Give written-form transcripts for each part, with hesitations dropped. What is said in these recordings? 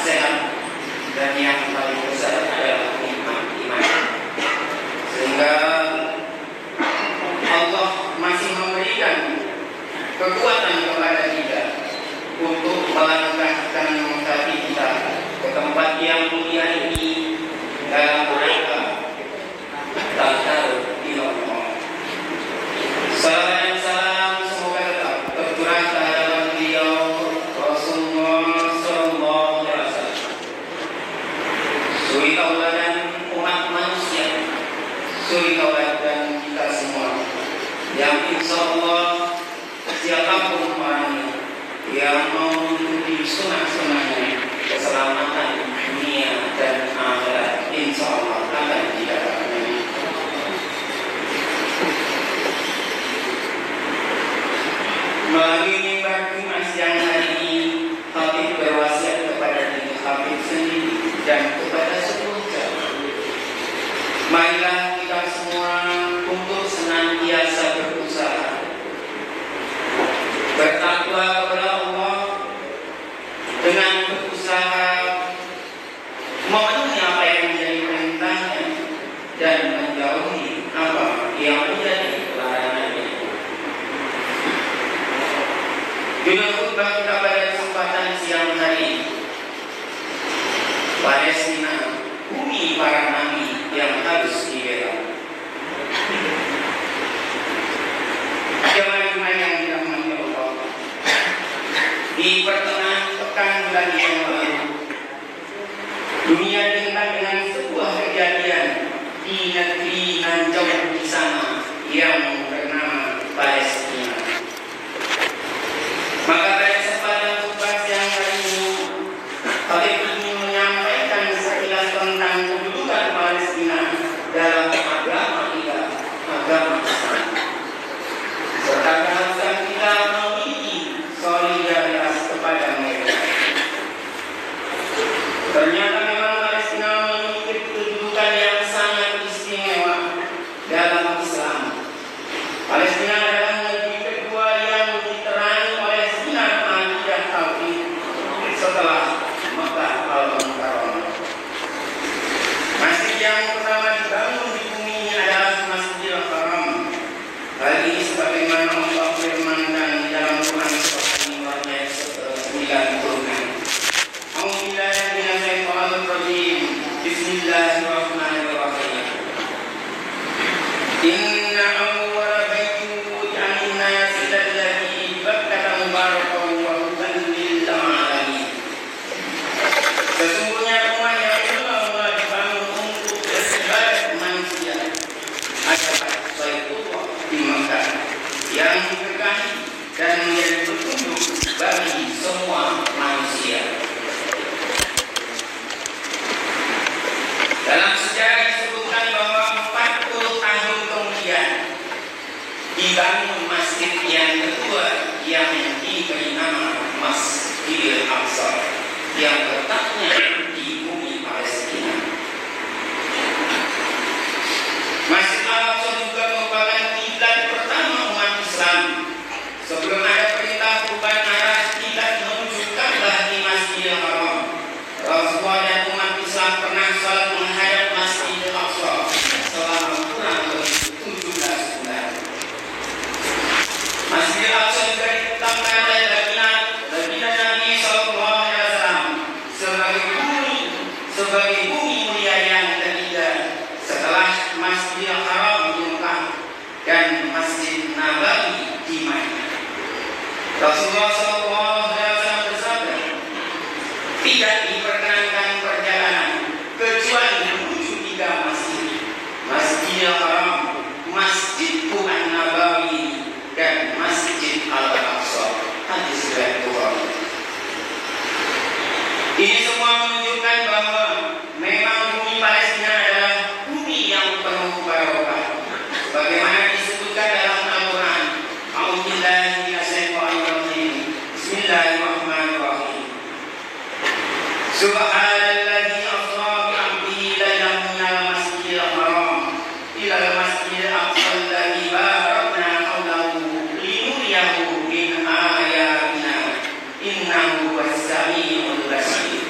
sehat dan yang paling besar adalah nikmat iman. Sehingga Allah masih memberikan kekuatan kepada kita untuk melangkahkan kaki kita ke tempat yang mulia ini dalam rangka tadarus ilallah. Salam dan salam semoga tetap tercurah ke hadapan beliau Rasulullah sallallahu alaihi wasallam, suri tauladan umat manusia, suri tauladan kita semua, yang insyaallah siapapun orangnya yang mau mengikuti sunnah-sunnahnya, keselamatan dunia dan akhirat insyaallah akan didapatkan. Melalui mimbar Jumat siang hari ini, Habib berwasiat kepada diri Habib sendiri dan kepada seluruh jamaah. Marilah kita semua untuk senantiasa berusaha bertakwa kepada Allah dengan berusaha memenuhi apa yang menjadi perintahnya dan menjauhi apa yang menjadi larangannya. Judul khutbah kita pada kesempatan siang hari ini, Palestina, bumi para nabi yang harus dibela. Jemaah yang dirahmati Allah, di pertengahan pekan bulan yang lalu, dunia dihentak dengan sebuah kejadian di negeri nan jauh di sana yang bernama Palestina. Maka pada kesempatan khutbah siang hari ini, Habib ingin menyampaikan sekilas tentang kedudukan Palestina dalam agama kita, agama Islam, serta keharusan kita memiliki solidaritas kepada mereka. Ternyata memang Palestina memiliki kedudukan yang sangat istimewa dalam Islam. Palestina adalah negeri kedua yang diterangi oleh sinar akidah tauhid setelah Mekah al-Mukarramah. Masjid yang pertama dibangun di bumi ini adalah Masjidil Haram. Hal ini sebagaimana Allah firmankan di dalam Quran surah An-Nur ayat 96. Bismillahirrahmanirrahim. Inna awwala baiti wudi'a lin-nasi alladhi Bakkata mubarakan wa hudan lil alamin. Sesungguhnya rumah yang Allah dibangun untuk beribadat manusia adalah Baitullah di Makkah yang diberkahi dan menjadi petunjuk bagi semua manusia. Dalam sejarah disebutkan bahwa 40 tahun kemudian dibangun masjid yang kedua yang diberi nama Masjidil Aqsa yang letaknya di bumi Palestina. Masjid Al-Aqsa juga merupakan kiblat pertama umat Islam. Sebelum ada perintah perubahan arah kiblat menuju Ka'bah di Masjidil Haram, Rasulullah dan umat Islam pernah salat menghadap Masjidil Aqsa selama kurang lebih 17 bulan. Masjidil Aqsa juga ditetapkan oleh baginda Nabi sallallahu alaihi wasallam sebagai bumi mulia yang ketiga setelah Masjidil Haram di Mekah dan Masjid Nabawi di Madinah. Rasulullah sallallahu alaihi wasallam bersabda, tidak diperkenankan perjalanan kecuali menuju 3 masjid: Masjidil Haram, Masjid An-Nabawi, dan Masjid Al-Aqsa. Hadis riwayat Bukhari. Ini semua menunjukkan bahwa memang bumi Palestina adalah bumi yang penuh barokah, sebagaimana disebutkan dalam Al-Quran. A'udzubillahi minasyaitonir rajim. Bismillahirrahmanirrahim. Subhanalladzi asra bi 'abdihi lailan minal masjidil haram ilal masjidil aqsa alladzi barakna hawlahu linuriyahu min ayatina innahu was-sami'ul basir.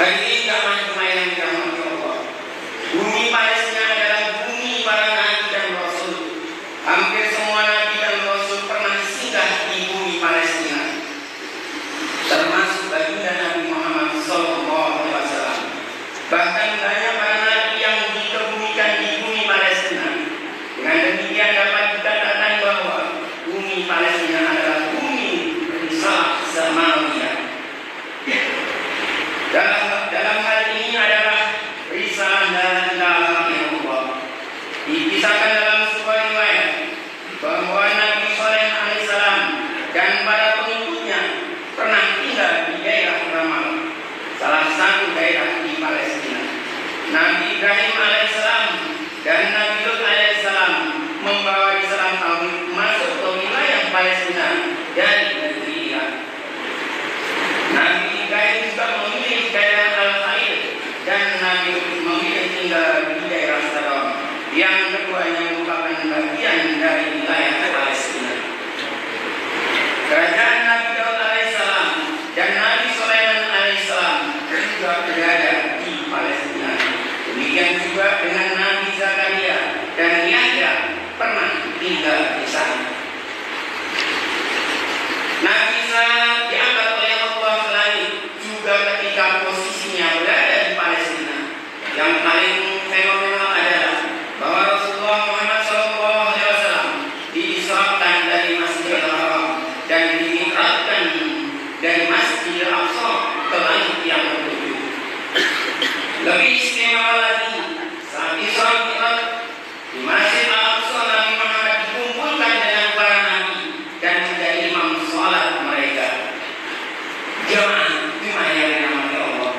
Hadirin jamaah yang dirahmati Allah, bumi Palestina adalah bumi para nabi dan rasul. Hampir semua nabi dan rasul pernah singgah di bumi Palestina, termasuk baginda Nabi Muhammad SAW. Bahkan banyak para nabi yang dikebumikan di bumi Palestina. Dengan demikian dapat dikatakan bahwa bumi Palestina adalah bumi risalah samawiyah. Dalam hal ini adalah risalah la ilaha illallah. Dikisahkan dalam sebuah riwayat bahwa Nabi Saleh alaihissalam dan para pengikutnya pernah tinggal di daerah Ramal, salah satu daerah di Palestina. Nabi Ibrahim alaihissalam dan Nabi Lut alaihissalam membawa Islam tauhid masuk ke wilayah Palestina dari negeri Irak. Nabi Ibrahim juga memilih daerah Al-Khalil dan Nabi Lut memilih tinggal di daerah Sodom, yang keduanya merupakan bagian dari wilayah Palestina. Kerajaan Nabi Daud alaihissalam dan Nabi Sulaiman alaihissalam juga berada di Palestina. Demikian juga dengan Nabi Zakaria dan Yahya pernah tinggal di sana. Nabi Isa diangkat oleh Allah ke langit juga ketika posisinya berada di Palestina. Yang paling fenomenal adalah bahwa Rasulullah Muhammad SAW diisrakan dari Masjidil Haram dan dimi'rajkan dari Masjidil Aqsa ke langit yang ketujuh. Lebih istimewa lagi, saat Isra Mi'raj di Masjidil Aqsa, Nabi Muhammad dikumpulkan dengan para nabi dan menjadi imam sholat mereka. Jemaah yang dirahmati Allah,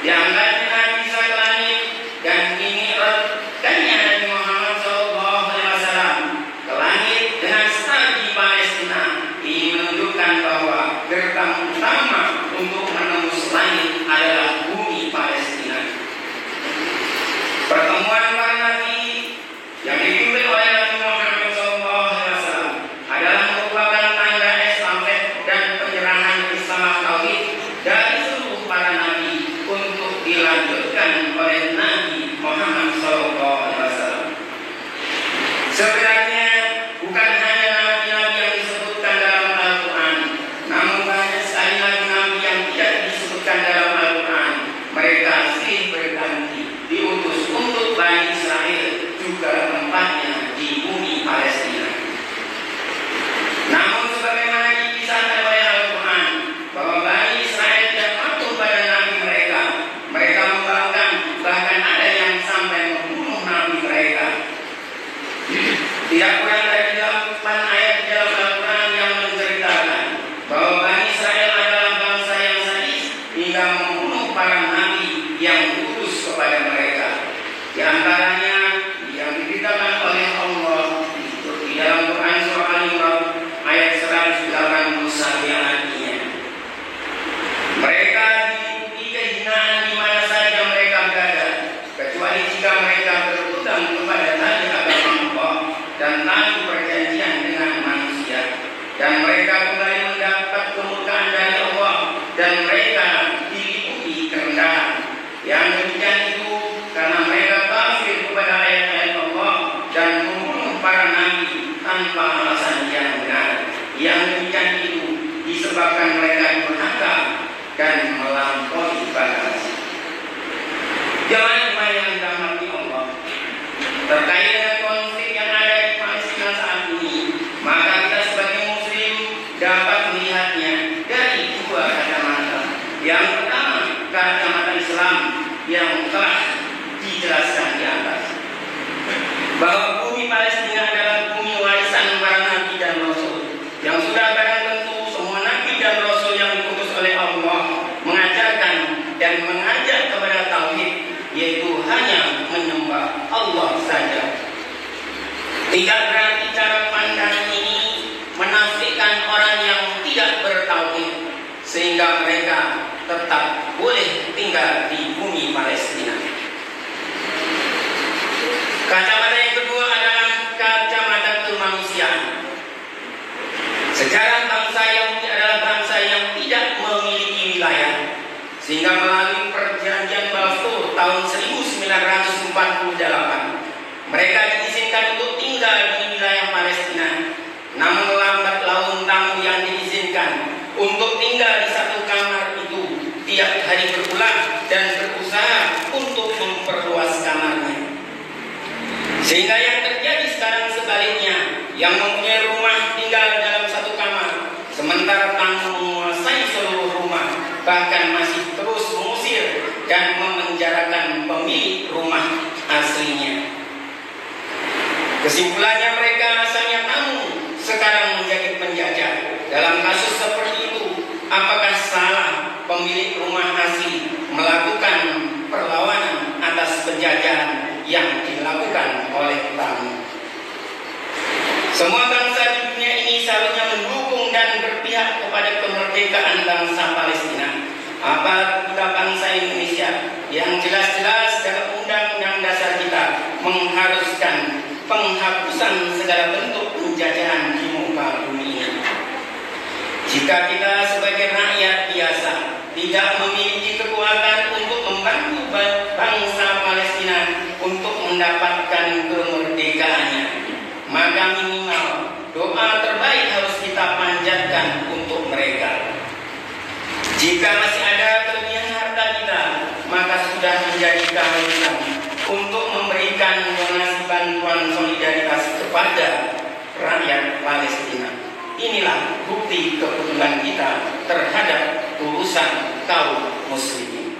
diangkatnya Nabi Isa ke langit dan dimi'rajkannya Nabi Muhammad SAW ke langit dengan start di Palestina. Ini menunjukkan bahwa gerbang utama untuk menembus langit adalah bumi Palestina. Pertemuan para nabi yang dipimpin oleh Nabi Muhammad SAW adalah merupakan tanda estafet dan penyerahan Islam tauhid dari seluruh para nabi untuk dilanjutkan oleh Nabi Muhammad SAW. Sebenarnya bukan hanya nabi-nabi yang disebutkan dalam Al-Quran, namun banyak sekali nabi-nabi yang tidak disebutkan dalam Al-Quran. Mereka silih berganti diutus untuk Bani Israel, juga tempatnya di bumi Palestina. Namun sebagaimana dikisahkan oleh Al-Quran bahwa Bani Israel tidak patuh pada nabi mereka, mereka membangkang, bahkan ada yang sampai membunuh nabi mereka. Tidak kurang dari 8 ayat di dalam Al-Quran yang menceritakan bahwa Bani Israel adalah bangsa yang sadis hingga membunuh para nabi yang diutus kepada mereka. Di antaranya yang diberitakan oleh Allah di dalam Quran surah Al-Imran ayat 181 yang artinya, mereka diikuti kehinaan di mana saja mereka berada, kecuali jika mereka berpegang kepada tali agama Allah dan tali perjanjian dengan manusia, dan mereka kembali mendapat kemurkaan dari Allah dan mereka diliputi kerendahan. Yang demikian itu karena mereka kafir kepada ayat-ayat Allah dan membunuh para nabi tanpa alasan yang benar. Yang demikian itu disebabkan mereka durhaka dan melampaui batas. Jemaah yang dirahmati Allah, terkait dengan konflik yang ada di Palestina saat ini, maka kita sebagai muslim dapat melihatnya dari dua kacamata. Yang pertama, kacamata Islam yang telah dijelaskan di atas, bahwa bumi Palestina adalah bumi warisan para nabi dan rasul, yang sudah barang tentu semua nabi dan rasul yang diutus oleh Allah mengajarkan dan mengajak kepada tauhid, yaitu hanya menyembah Allah saja. Tidak berarti cara pandang ini menafikan orang yang tidak bertauhid sehingga mereka tetap boleh tinggal di bumi Palestina. Kacamata yang kedua adalah kacamata kemanusiaan. Sejarah bangsa Yahudi adalah bangsa yang tidak memiliki wilayah, sehingga melalui untuk tinggal di satu kamar itu tiap hari berulang dan berusaha untuk memperluas kamarnya. Sehingga yang terjadi sekarang sebaliknya, yang mempunyai rumah tinggal dalam satu kamar, sementara tamu menguasai seluruh rumah, bahkan masih terus mengusir dan memenjarakan pemilik rumah aslinya. Kesimpulannya, mereka asalnya tamu sekarang menjadi penjajah. Dalam kasus seperti itu, apakah salah pemilik rumah asli melakukan perlawanan atas penjajahan yang dilakukan oleh tamu? Semua bangsa di dunia ini seharusnya mendukung dan berpihak kepada kemerdekaan bangsa Palestina. Apa kita bangsa Indonesia yang jelas-jelas dalam Undang-Undang Dasar kita mengharuskan penghapusan segala bentuk penjajahan di muka bumi ini. Jika kita sebagai rakyat biasa tidak memiliki kekuatan untuk membantu bangsa Palestina untuk mendapatkan kemerdekaannya, maka minimal doa terbaik harus kita panjatkan untuk mereka. Jika masih ada kelebihan harta kita, maka sudah menjadi keharusan untuk memberikan donasi bantuan solidaritas kepada rakyat Palestina. Inilah bukti kepedulian kita terhadap urusan kaum muslimin.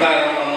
Barakallahu